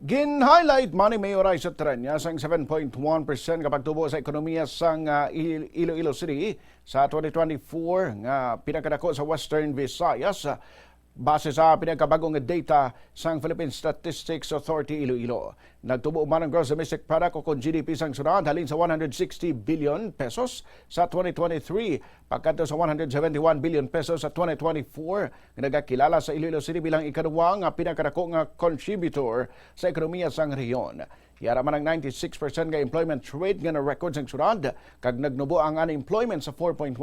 Gin-highlight man ni Mayor Raisa Trenya sang 7.1% kapag tubo sa ekonomiya sang Iloilo City sa 2024 nga pinakadako sa Western Visayas base sa pinakabagong data sang Philippine Statistics Authority Iloilo. Nagtubo man ang gross domestic product o kung GDP sang sunod halin sa 160 billion pesos sa 2023 pagkadto sa 171 billion pesos sa 2024 nga nagakilala sa Iloilo City bilang ikaduwa nga pinakadako nga contributor sa ekonomiya sang rehiyon. Yara man ang 96% nga employment rate nga na-record sang sunod kag nagnubo ang unemployment sa 4.1%.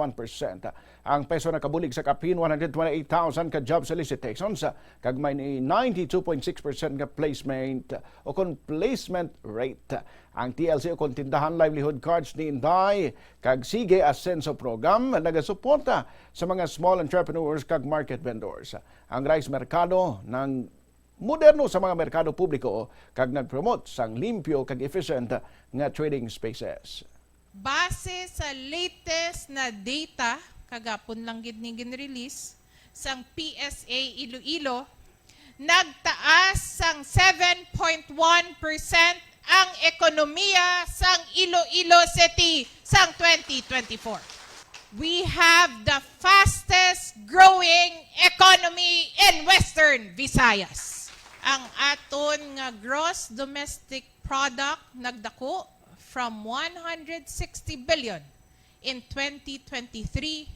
Ang peso nakabulig sa kapin 128,000 ka job solicitations kag may 92.6% nga placement o placement rate. Ang TLC o tindahan livelihood cards ni Inday kag Sige Ascenso program nagasuporta sa mga small entrepreneurs kag market vendors. Ang rice merkado ng moderno sa mga merkado publiko kag nagpromote sang limpyo kag efficient nga trading spaces. Base sa latest na data kagapon lang gid ni gin-release sang PSA Iloilo, nagtaas sang 7.1% ang ekonomiya sang Iloilo City sang 2024. We have the fastest growing economy in Western Visayas. Ang aton nga gross domestic product nagdako from 160 billion in 2023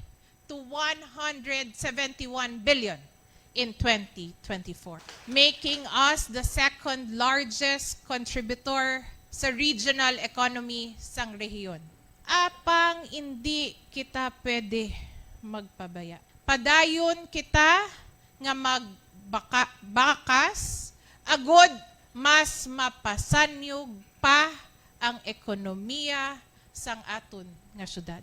to 171 billion in 2024, making us the second largest contributor sa regional economy sang rehiyon. Apang hindi kita pwede magpabaya. Padayon kita nga magbakas agod mas mapasanyog pa ang ekonomiya sang aton nga syudad.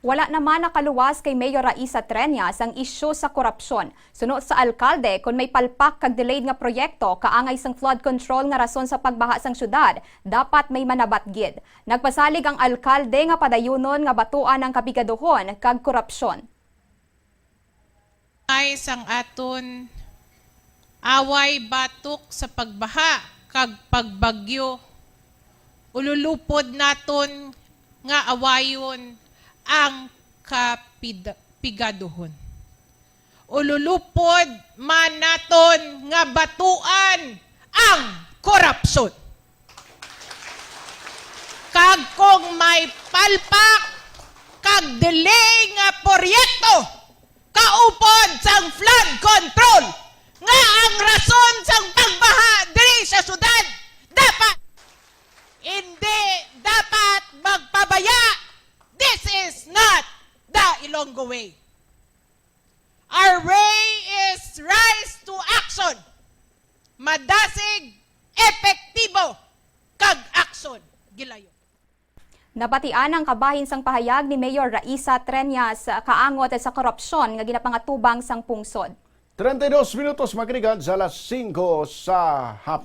Wala naman nakaluwas kay Mayor Raisa Trenya ang isyu sa korupsyon. Sunod sa alkalde, kung may palpak kag delayed nga proyekto kaangay sang flood control nga rason sa pagbaha sang syudad, dapat may manabatgid. Nagpasalig ang alkalde nga padayunon nga batuan ang kabigaduhon kag korupsyon. Ay sang aton away batok sa pagbaha kag pagbagyo, ululupod naton nga awayon ang kapigaduhon. Ululupod man naton nga batuan ang korupsyon. Kag kung may palpak kag delay nga proyekto kaupod sang flood control nga ang rason sang pagbaha diri sa syudad, dapat hindi dapat magpabaya. This is not the Ilonggo way. Our way is rise to action. Madasig, epektibo, kag action. Gilayo. Nabatian ang kabahin sang pahayag ni Mayor Raisa Trenya sa kaangot sa korupsyon nga ginapangatubang sang pungsod. 32 minutos magrigan sa alas 5 sa hapon.